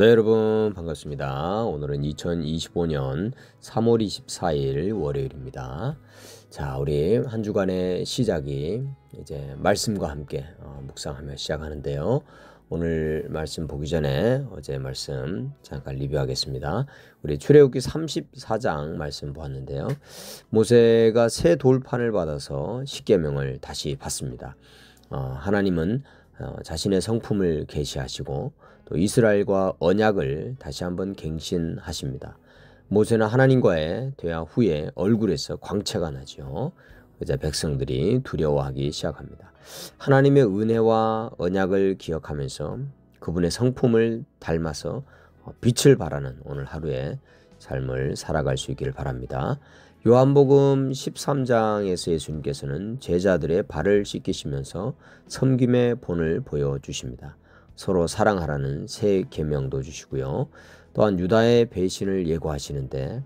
네, 여러분 반갑습니다. 오늘은 2025년 3월 24일 월요일입니다. 자, 우리 한 주간의 시작이 이제 말씀과 함께 묵상하며 시작하는데요. 오늘 말씀 보기 전에 어제 말씀 잠깐 리뷰하겠습니다. 우리 출애굽기 34장 말씀 보았는데요. 모세가 새 돌판을 받아서 십계명을 다시 받습니다. 하나님은 자신의 성품을 계시하시고 또 이스라엘과 언약을 다시 한번 갱신하십니다. 모세는 하나님과의 대화 후에 얼굴에서 광채가 나죠. 그래서 백성들이 두려워하기 시작합니다. 하나님의 은혜와 언약을 기억하면서 그분의 성품을 닮아서 빛을 발하는 오늘 하루의 삶을 살아갈 수 있기를 바랍니다. 요한복음 13장에서 예수님께서는 제자들의 발을 씻기시면서 섬김의 본을 보여주십니다. 서로 사랑하라는 새 계명도 주시고요. 또한 유다의 배신을 예고하시는데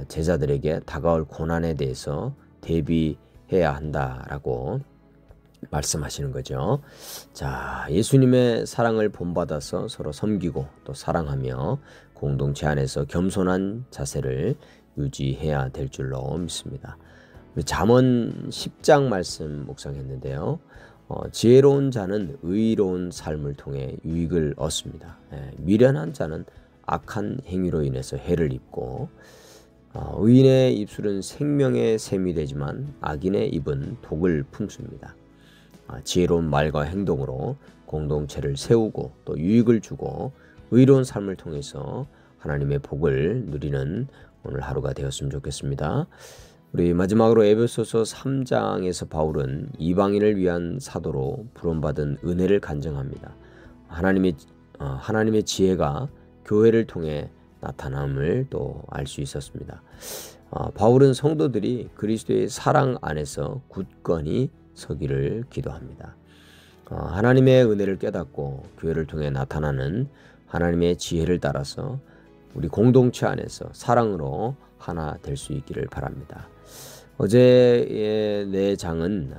제자들에게 다가올 고난에 대해서 대비해야 한다라고 말씀하시는 거죠. 자, 예수님의 사랑을 본받아서 서로 섬기고 또 사랑하며 공동체 안에서 겸손한 자세를 유지해야 될 줄로 믿습니다. 잠언 10장 말씀 묵상했는데요. 지혜로운 자는 의로운 삶을 통해 유익을 얻습니다. 미련한 자는 악한 행위로 인해서 해를 입고 의인의 입술은 생명의 샘이 되지만 악인의 입은 독을 품습니다. 지혜로운 말과 행동으로 공동체를 세우고 또 유익을 주고 의로운 삶을 통해서 하나님의 복을 누리는 오늘 하루가 되었으면 좋겠습니다. 우리 마지막으로 에베소서 3장에서 바울은 이방인을 위한 사도로 부름받은 은혜를 간증합니다. 하나님의 지혜가 교회를 통해 나타남을 또 알 수 있었습니다. 바울은 성도들이 그리스도의 사랑 안에서 굳건히 서기를 기도합니다. 하나님의 은혜를 깨닫고 교회를 통해 나타나는 하나님의 지혜를 따라서 우리 공동체 안에서 사랑으로 하나 될 수 있기를 바랍니다. 어제의 내 장은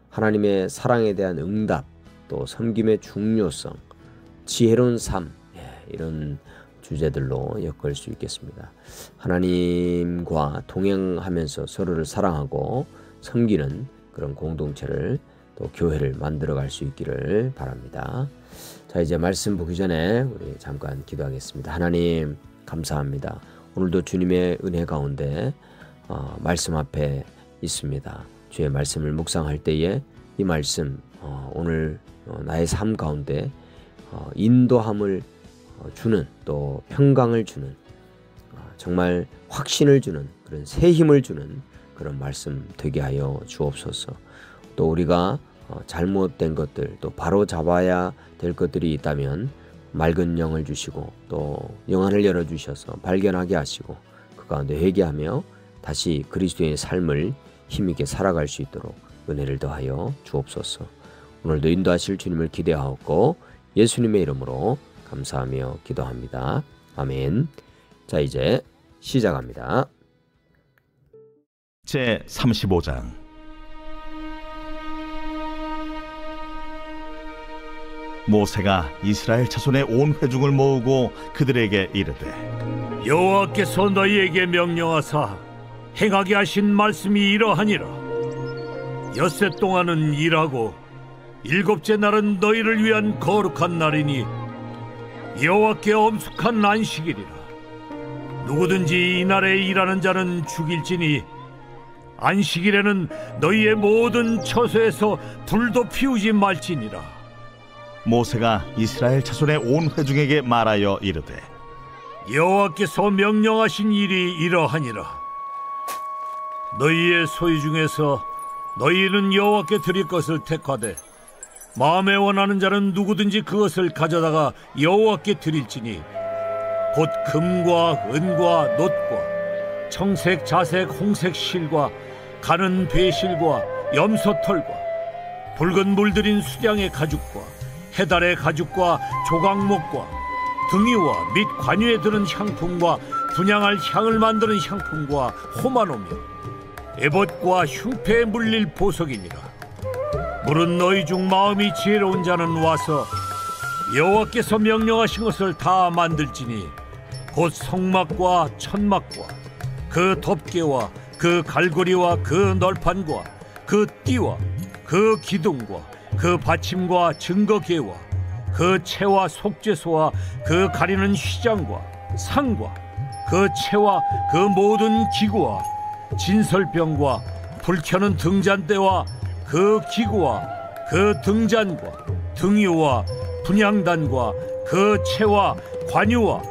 하나님의 사랑에 대한 응답, 또 섬김의 중요성, 지혜로운 삶, 이런 주제들로 엮을 수 있겠습니다. 하나님과 동행하면서 서로를 사랑하고 섬기는 그런 공동체를 또 교회를 만들어갈 수 있기를 바랍니다. 자, 이제 말씀 보기 전에 우리 잠깐 기도하겠습니다. 하나님 감사합니다. 오늘도 주님의 은혜 가운데 말씀 앞에 있습니다. 주의 말씀을 묵상할 때에 이 말씀 오늘 나의 삶 가운데 인도함을 주는 또 평강을 주는 정말 확신을 주는 그런 새 힘을 주는 그런 말씀 되게 하여 주옵소서. 또 우리가 잘못된 것들 또 바로 잡아야 될 것들이 있다면 맑은 영을 주시고 또 영안을 열어주셔서 발견하게 하시고 그 가운데 회개하며 다시 그리스도의 삶을 힘있게 살아갈 수 있도록 은혜를 더하여 주옵소서. 오늘도 인도하실 주님을 기대하옵고 예수님의 이름으로 감사하며 기도합니다. 아멘. 자, 이제 시작합니다. 제 35장. 모세가 이스라엘 자손의 온 회중을 모으고 그들에게 이르되 여호와께서 너희에게 명령하사 행하게 하신 말씀이 이러하니라. 엿새 동안은 일하고 일곱째 날은 너희를 위한 거룩한 날이니 여호와께 엄숙한 안식일이라. 누구든지 이 날에 일하는 자는 죽일지니 안식일에는 너희의 모든 처소에서 불도 피우지 말지니라. 모세가 이스라엘 자손의 온 회중에게 말하여 이르되 여호와께서 명령하신 일이 이러하니라. 너희의 소유 중에서 너희는 여호와께 드릴 것을 택하되 마음에 원하는 자는 누구든지 그것을 가져다가 여호와께 드릴지니 곧 금과 은과 놋과 청색, 자색, 홍색 실과 가는 배실과 염소털과 붉은 물들인 수량의 가죽과 해달의 가죽과 조각목과 등이와 및 관유에 드는 향품과 분향할 향을 만드는 향품과 호마노며 에봇과 흉패에 물릴 보석이니라. 물은 너희 중 마음이 지혜로운 자는 와서 여호와께서 명령하신 것을 다 만들지니 곧 성막과 천막과 그 덮개와 그 갈고리와 그 널판과 그 띠와 그 기둥과 그 받침과 증거계와 그 채와 속죄소와 그 가리는 휘장과 상과 그 채와 그 모든 기구와 진설병과 불켜는 등잔대와 그 기구와 그 등잔과 등유와 분향단과 그 채와 관유와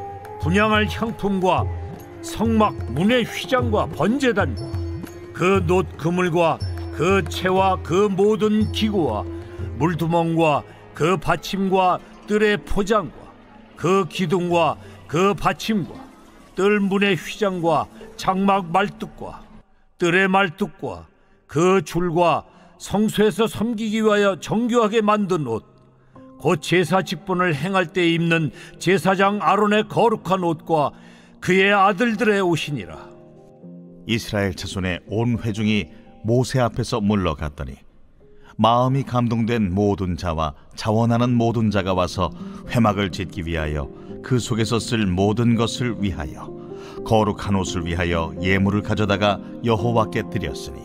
분향할 향품과 성막 문의 휘장과 번제단과 그 놋 그물과 그 채와 그 모든 기구와 물두멍과 그 받침과 뜰의 포장과 그 기둥과 그 받침과 뜰 문의 휘장과 장막 말뚝과 뜰의 말뚝과 그 줄과 성소에서 섬기기 위하여 정교하게 만든 옷, 곧 제사 직분을 행할 때 입는 제사장 아론의 거룩한 옷과 그의 아들들의 옷이니라. 이스라엘 자손의 온 회중이 모세 앞에서 물러갔더니 마음이 감동된 모든 자와 자원하는 모든 자가 와서 회막을 짓기 위하여 그 속에서 쓸 모든 것을 위하여 거룩한 옷을 위하여 예물을 가져다가 여호와께 드렸으니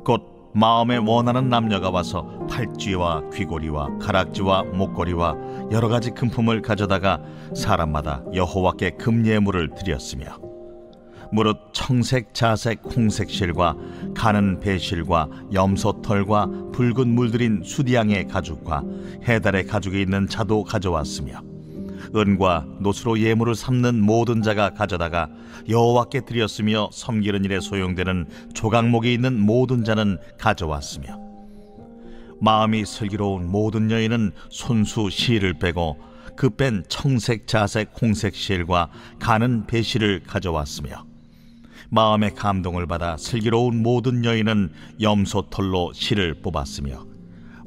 곧 마음에 원하는 남녀가 와서 팔찌와 귀고리와 가락지와 목걸이와 여러 가지 금품을 가져다가 사람마다 여호와께 금예물을 드렸으며 무릇 청색, 자색, 홍색 실과 가는 배실과 염소털과 붉은 물들인 수디양의 가죽과 해달의 가죽이 있는 자도 가져왔으며 은과 놋으로 예물을 삼는 모든 자가 가져다가 여호와께 드렸으며 섬기는 일에 소용되는 조각목이 있는 모든 자는 가져왔으며 마음이 슬기로운 모든 여인은 손수 실을 빼고 그 뺀 청색, 자색, 홍색 실과 가는 배실을 가져왔으며 마음의 감동을 받아 슬기로운 모든 여인은 염소털로 실을 뽑았으며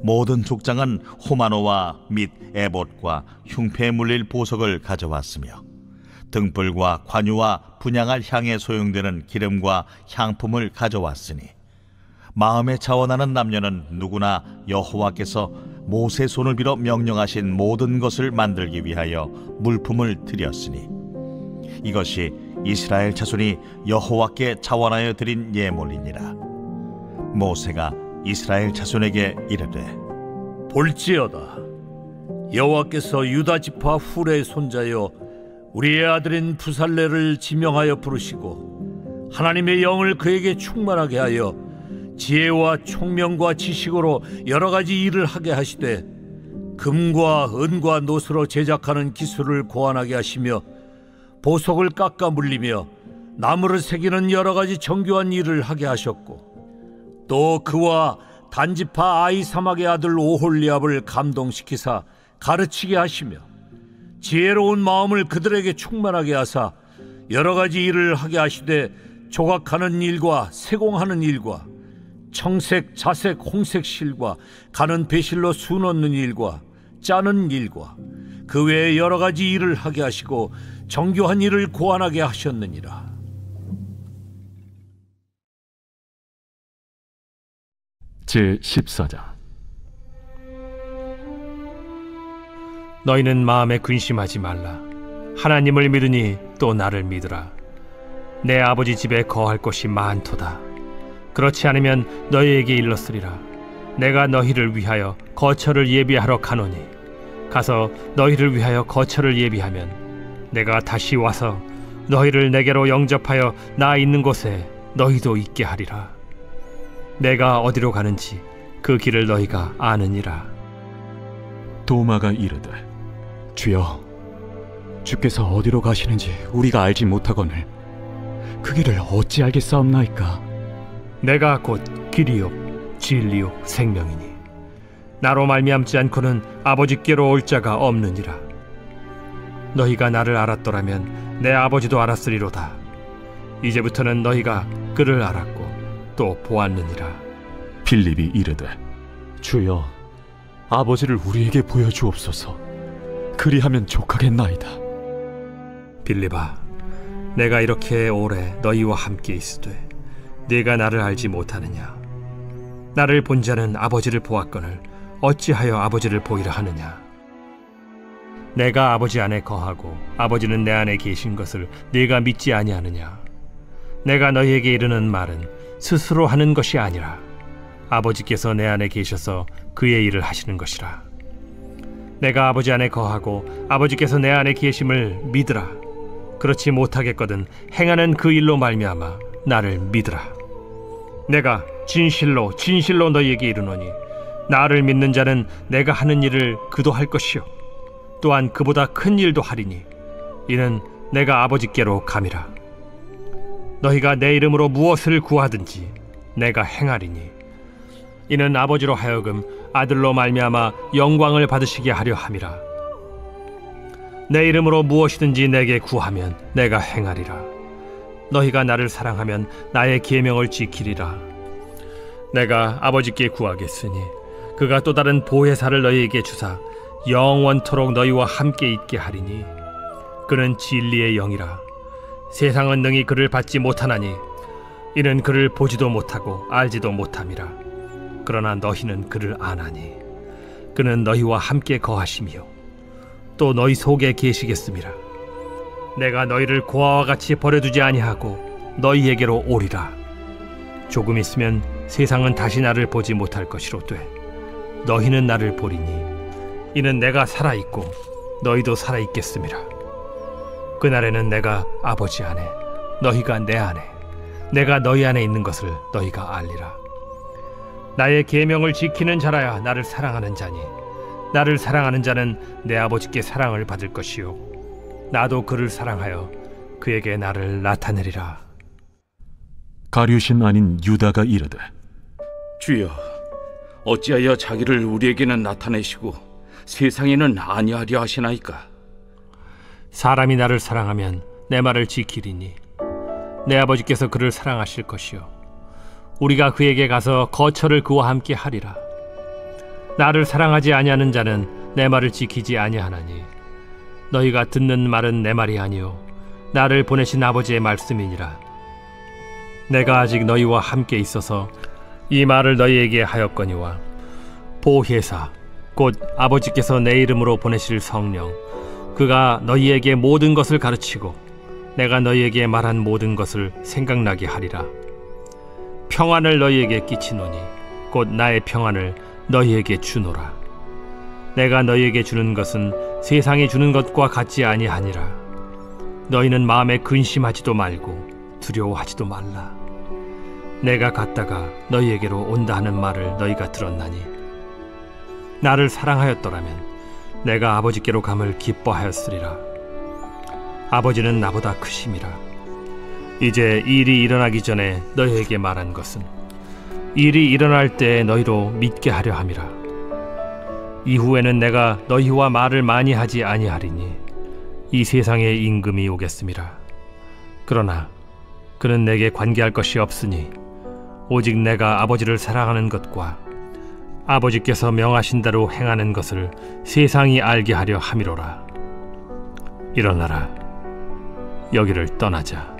모든 족장은 호마노와 및 에봇과 흉패에 물릴 보석을 가져왔으며 등불과 관유와 분향할 향에 소용되는 기름과 향품을 가져왔으니 마음에 자원하는 남녀는 누구나 여호와께서 모세 손을 빌어 명령하신 모든 것을 만들기 위하여 물품을 드렸으니 이것이 이스라엘 자손이 여호와께 자원하여 드린 예물이니라. 모세가 이스라엘 자손에게 이르되 볼지어다 여호와께서 유다 지파 훌의 손자여 우리의 아들인 부살레를 지명하여 부르시고 하나님의 영을 그에게 충만하게 하여 지혜와 총명과 지식으로 여러 가지 일을 하게 하시되 금과 은과 놋으로 제작하는 기술을 고안하게 하시며 보석을 깎아 물리며 나무를 새기는 여러 가지 정교한 일을 하게 하셨고 또 그와 단지파 아히사막의 아들 오홀리압을 감동시키사 가르치게 하시며 지혜로운 마음을 그들에게 충만하게 하사 여러 가지 일을 하게 하시되 조각하는 일과 세공하는 일과 청색, 자색, 홍색 실과 가는 배실로 수 넣는 일과 짜는 일과 그 외에 여러 가지 일을 하게 하시고 정교한 일을 고안하게 하셨느니라. 제14장. 너희는 마음에 근심하지 말라. 하나님을 믿으니 또 나를 믿으라. 내 아버지 집에 거할 곳이 많도다. 그렇지 않으면 너희에게 일렀으리라. 내가 너희를 위하여 거처를 예비하러 가노니 가서 너희를 위하여 거처를 예비하면 내가 다시 와서 너희를 내게로 영접하여 나 있는 곳에 너희도 있게 하리라. 내가 어디로 가는지 그 길을 너희가 아느니라. 도마가 이르되 주여, 주께서 어디로 가시는지 우리가 알지 못하거늘 그 길을 어찌 알겠사옵나이까? 내가 곧 길이요 진리요 생명이니 나로 말미암지 않고는 아버지께로 올 자가 없느니라. 너희가 나를 알았더라면 내 아버지도 알았으리로다. 이제부터는 너희가 그를 알았고 또 보았느니라. 빌립이 이르되 주여, 아버지를 우리에게 보여주옵소서. 그리하면 족하겠나이다. 빌립아, 내가 이렇게 오래 너희와 함께 있으되 네가 나를 알지 못하느냐? 나를 본 자는 아버지를 보았거늘 어찌하여 아버지를 보이라 하느냐? 내가 아버지 안에 거하고 아버지는 내 안에 계신 것을 네가 믿지 아니하느냐? 내가 너희에게 이르는 말은 스스로 하는 것이 아니라 아버지께서 내 안에 계셔서 그의 일을 하시는 것이라. 내가 아버지 안에 거하고 아버지께서 내 안에 계심을 믿으라. 그렇지 못하겠거든 행하는 그 일로 말미암아 나를 믿으라. 내가 진실로 진실로 너희에게 이르노니 나를 믿는 자는 내가 하는 일을 그도 할 것이요 또한 그보다 큰 일도 하리니 이는 내가 아버지께로 감이라. 너희가 내 이름으로 무엇을 구하든지 내가 행하리니 이는 아버지로 하여금 아들로 말미암아 영광을 받으시게 하려 함이라. 내 이름으로 무엇이든지 내게 구하면 내가 행하리라. 너희가 나를 사랑하면 나의 계명을 지키리라. 내가 아버지께 구하겠으니 그가 또 다른 보혜사를 너희에게 주사 영원토록 너희와 함께 있게 하리니 그는 진리의 영이라. 세상은 능히 그를 받지 못하나니 이는 그를 보지도 못하고 알지도 못함이라. 그러나 너희는 그를 아나니 그는 너희와 함께 거하시며 또 너희 속에 계시겠음이라. 내가 너희를 고아와 같이 버려두지 아니하고 너희에게로 오리라. 조금 있으면 세상은 다시 나를 보지 못할 것이로되 너희는 나를 보리니 이는 내가 살아있고 너희도 살아있겠음이라. 그날에는 내가 아버지 안에 너희가 내 안에 내가 너희 안에 있는 것을 너희가 알리라. 나의 계명을 지키는 자라야 나를 사랑하는 자니 나를 사랑하는 자는 내 아버지께 사랑을 받을 것이요 나도 그를 사랑하여 그에게 나를 나타내리라. 가룟신 아닌 유다가 이르되 주여, 어찌하여 자기를 우리에게는 나타내시고 세상에는 아니하려 하시나이까? 사람이 나를 사랑하면 내 말을 지키리니 내 아버지께서 그를 사랑하실 것이요 우리가 그에게 가서 거처를 그와 함께 하리라. 나를 사랑하지 아니하는 자는 내 말을 지키지 아니하나니 너희가 듣는 말은 내 말이 아니요 나를 보내신 아버지의 말씀이니라. 내가 아직 너희와 함께 있어서 이 말을 너희에게 하였거니와 보혜사 곧 아버지께서 내 이름으로 보내실 성령 그가 너희에게 모든 것을 가르치고 내가 너희에게 말한 모든 것을 생각나게 하리라. 평안을 너희에게 끼치노니 곧 나의 평안을 너희에게 주노라. 내가 너희에게 주는 것은 세상이 주는 것과 같지 아니하니라. 너희는 마음에 근심하지도 말고 두려워하지도 말라. 내가 갔다가 너희에게로 온다 하는 말을 너희가 들었나니 나를 사랑하였더라면 내가 아버지께로 감을 기뻐하였으리라. 아버지는 나보다 크심이라. 이제 일이 일어나기 전에 너희에게 말한 것은 일이 일어날 때 너희로 믿게 하려 함이라. 이후에는 내가 너희와 말을 많이 하지 아니하리니 이 세상에 임금이 오겠음이라. 그러나 그는 내게 관계할 것이 없으니 오직 내가 아버지를 사랑하는 것과 아버지께서 명하신 대로 행하는 것을 세상이 알게 하려 함이로라. 일어나라. 여기를 떠나자.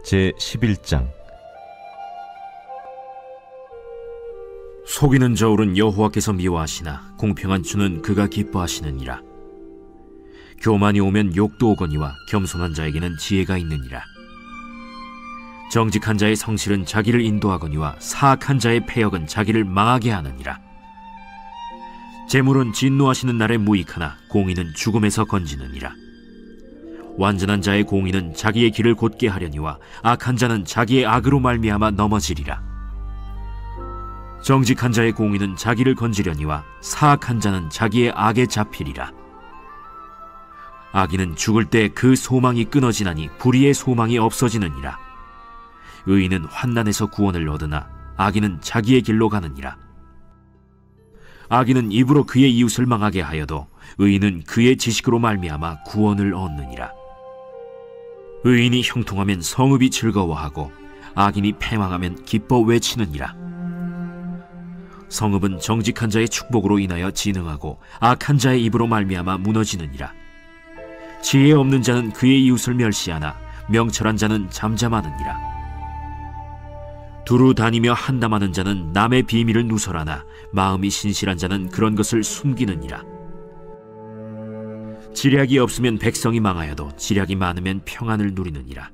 제11장. 속이는 저울은 여호와께서 미워하시나 공평한 주는 그가 기뻐하시느니라. 교만이 오면 욕도 오거니와 겸손한 자에게는 지혜가 있느니라. 정직한 자의 성실은 자기를 인도하거니와 사악한 자의 패역은 자기를 망하게 하느니라. 재물은 진노하시는 날에 무익하나 공의는 죽음에서 건지느니라. 완전한 자의 공의는 자기의 길을 곧게 하려니와 악한 자는 자기의 악으로 말미암아 넘어지리라. 정직한 자의 공의는 자기를 건지려니와 사악한 자는 자기의 악에 잡히리라. 악인은 죽을 때 그 소망이 끊어지나니 불의의 소망이 없어지느니라. 의인은 환난에서 구원을 얻으나 악인은 자기의 길로 가느니라. 악인은 입으로 그의 이웃을 망하게 하여도 의인은 그의 지식으로 말미암아 구원을 얻느니라. 의인이 형통하면 성읍이 즐거워하고 악인이 패망하면 기뻐 외치느니라. 성읍은 정직한 자의 축복으로 인하여 진흥하고 악한 자의 입으로 말미암아 무너지느니라. 지혜 없는 자는 그의 이웃을 멸시하나 명철한 자는 잠잠하느니라. 두루 다니며 한담하는 자는 남의 비밀을 누설하나 마음이 신실한 자는 그런 것을 숨기느니라. 지략이 없으면 백성이 망하여도 지략이 많으면 평안을 누리느니라.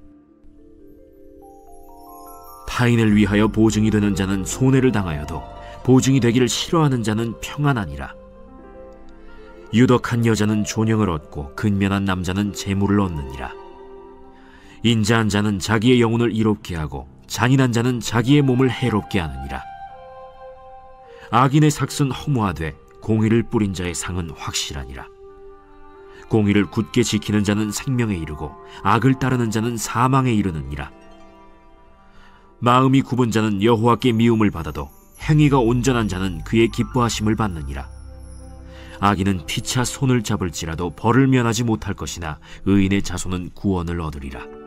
타인을 위하여 보증이 되는 자는 손해를 당하여도 보증이 되기를 싫어하는 자는 평안하니라. 유덕한 여자는 존영을 얻고 근면한 남자는 재물을 얻느니라. 인자한 자는 자기의 영혼을 이롭게 하고 잔인한 자는 자기의 몸을 해롭게 하느니라. 악인의 삭은 허무하되 공의를 뿌린 자의 상은 확실하니라. 공의를 굳게 지키는 자는 생명에 이르고 악을 따르는 자는 사망에 이르느니라. 마음이 굽은 자는 여호와께 미움을 받아도 행위가 온전한 자는 그의 기뻐하심을 받느니라. 악인은 피차 손을 잡을지라도 벌을 면하지 못할 것이나 의인의 자손은 구원을 얻으리라.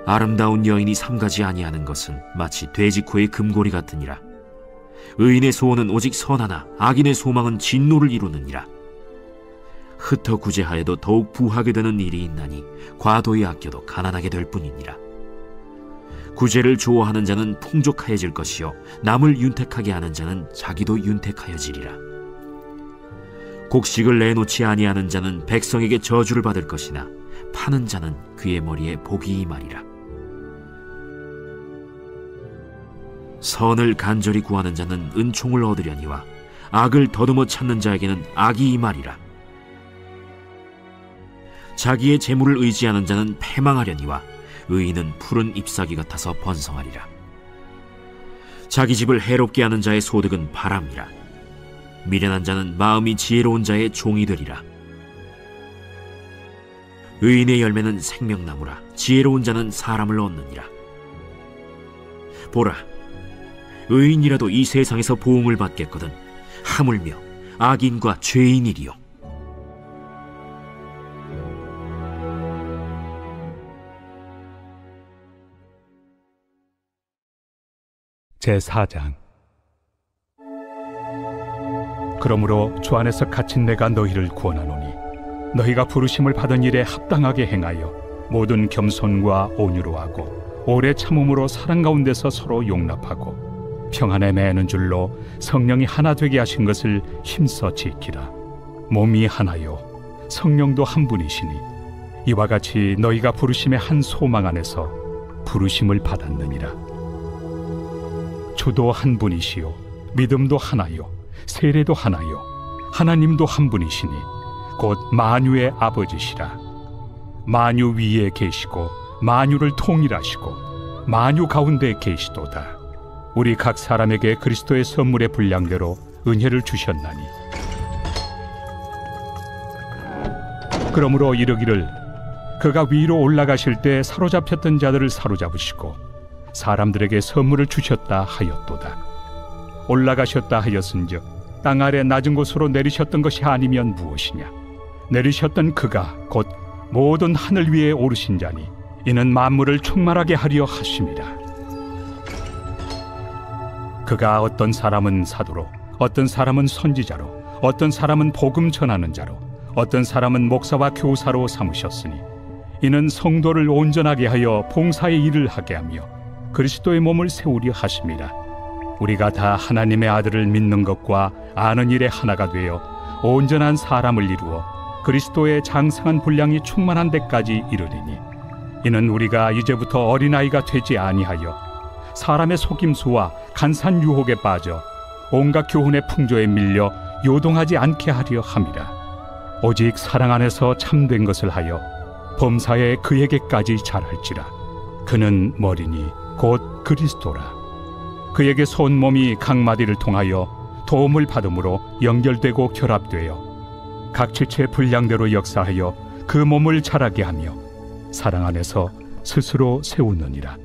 아름다운 여인이 삼가지 아니하는 것은 마치 돼지코의 금고리 같으니라. 의인의 소원은 오직 선하나 악인의 소망은 진노를 이루느니라. 흩어 구제하여도 더욱 부하게 되는 일이 있나니 과도히 아껴도 가난하게 될 뿐이니라. 구제를 좋아하는 자는 풍족하여질 것이요 남을 윤택하게 하는 자는 자기도 윤택하여지리라. 곡식을 내놓지 아니하는 자는 백성에게 저주를 받을 것이나 파는 자는 그의 머리에 복이 임하리라. 선을 간절히 구하는 자는 은총을 얻으려니와 악을 더듬어 찾는 자에게는 악이 임하리라. 자기의 재물을 의지하는 자는 패망하려니와 의인은 푸른 잎사귀 같아서 번성하리라. 자기 집을 해롭게 하는 자의 소득은 바람이라. 미련한 자는 마음이 지혜로운 자의 종이 되리라. 의인의 열매는 생명나무라. 지혜로운 자는 사람을 얻느니라. 보라, 의인이라도 이 세상에서 보응을 받겠거든 하물며 악인과 죄인이리요. 제4장. 그러므로 주 안에서 갇힌 내가 너희를 구원하노니 너희가 부르심을 받은 일에 합당하게 행하여 모든 겸손과 온유로 하고 오래 참음으로 사랑 가운데서 서로 용납하고 평안에 매는 줄로 성령이 하나 되게 하신 것을 힘써 지키라. 몸이 하나요 성령도 한 분이시니 이와 같이 너희가 부르심의 한 소망 안에서 부르심을 받았느니라. 주도 한 분이시요 믿음도 하나요 세례도 하나요 하나님도 한 분이시니 곧 만유의 아버지시라. 만유 위에 계시고 만유를 통일하시고 만유 가운데 계시도다. 우리 각 사람에게 그리스도의 선물의 분량대로 은혜를 주셨나니 그러므로 이르기를 그가 위로 올라가실 때 사로잡혔던 자들을 사로잡으시고 사람들에게 선물을 주셨다 하였도다. 올라가셨다 하였은즉 땅 아래 낮은 곳으로 내리셨던 것이 아니면 무엇이냐. 내리셨던 그가 곧 모든 하늘 위에 오르신 자니 이는 만물을 충만하게 하려 하심이라. 그가 어떤 사람은 사도로 어떤 사람은 선지자로 어떤 사람은 복음 전하는 자로 어떤 사람은 목사와 교사로 삼으셨으니 이는 성도를 온전하게 하여 봉사의 일을 하게 하며 그리스도의 몸을 세우려 하심이라. 우리가 다 하나님의 아들을 믿는 것과 아는 일에 하나가 되어 온전한 사람을 이루어 그리스도의 장성한 분량이 충만한 데까지 이르리니 이는 우리가 이제부터 어린아이가 되지 아니하여 사람의 속임수와 간산 유혹에 빠져 온갖 교훈의 풍조에 밀려 요동하지 않게 하려 함이라. 오직 사랑 안에서 참된 것을 하여 범사에 그에게까지 잘할지라. 그는 머리니 곧 그리스도라. 그에게 온 몸이 각 마디를 통하여 도움을 받음으로 연결되고 결합되어 각 지체의 분량대로 역사하여 그 몸을 자라게 하며 사랑 안에서 스스로 세우느니라.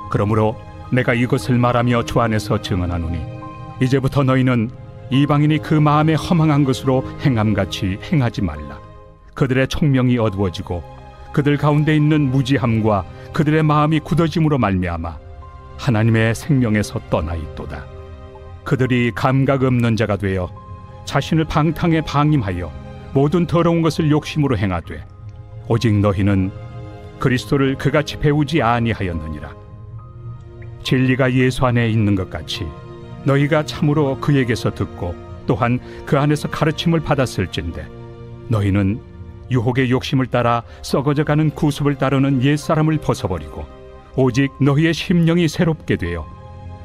그러므로 내가 이것을 말하며 주 안에서 증언하노니 이제부터 너희는 이방인이 그 마음에 허망한 것으로 행함같이 행하지 말라. 그들의 총명이 어두워지고 그들 가운데 있는 무지함과 그들의 마음이 굳어짐으로 말미암아 하나님의 생명에서 떠나 있도다. 그들이 감각 없는 자가 되어 자신을 방탕에 방임하여 모든 더러운 것을 욕심으로 행하되 오직 너희는 그리스도를 그같이 배우지 아니하였느니라. 진리가 예수 안에 있는 것 같이 너희가 참으로 그에게서 듣고 또한 그 안에서 가르침을 받았을진데 너희는 유혹의 욕심을 따라 썩어져가는 구습을 따르는 옛사람을 벗어버리고 오직 너희의 심령이 새롭게 되어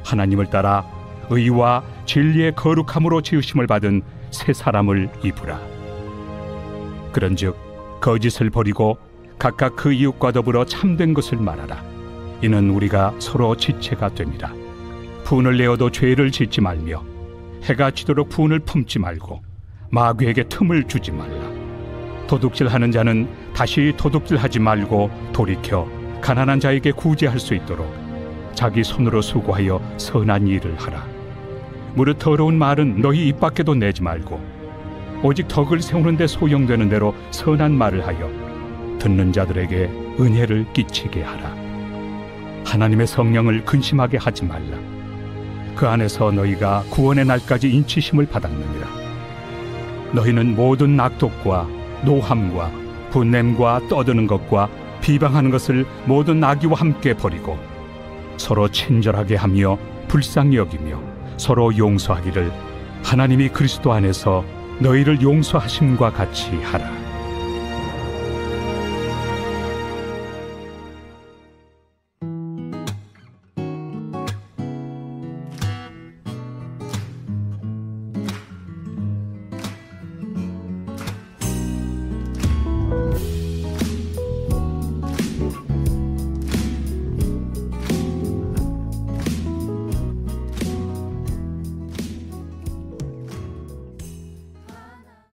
하나님을 따라 의와 진리의 거룩함으로 지으심을 받은 새 사람을 입으라. 그런즉 거짓을 버리고 각각 그 이웃과 더불어 참된 것을 말하라. 이는 우리가 서로 지체가 됨이라. 분을 내어도 죄를 짓지 말며 해가 지도록 분을 품지 말고 마귀에게 틈을 주지 말라. 도둑질하는 자는 다시 도둑질하지 말고 돌이켜 가난한 자에게 구제할 수 있도록 자기 손으로 수고하여 선한 일을 하라. 무릇 더러운 말은 너희 입 밖에도 내지 말고 오직 덕을 세우는 데 소용되는 대로 선한 말을 하여 듣는 자들에게 은혜를 끼치게 하라. 하나님의 성령을 근심하게 하지 말라. 그 안에서 너희가 구원의 날까지 인치심을 받았느니라. 너희는 모든 악독과 노함과 분냄과 떠드는 것과 비방하는 것을 모든 악의와 함께 버리고 서로 친절하게 하며 불쌍히 여기며 서로 용서하기를 하나님이 그리스도 안에서 너희를 용서하심과 같이 하라.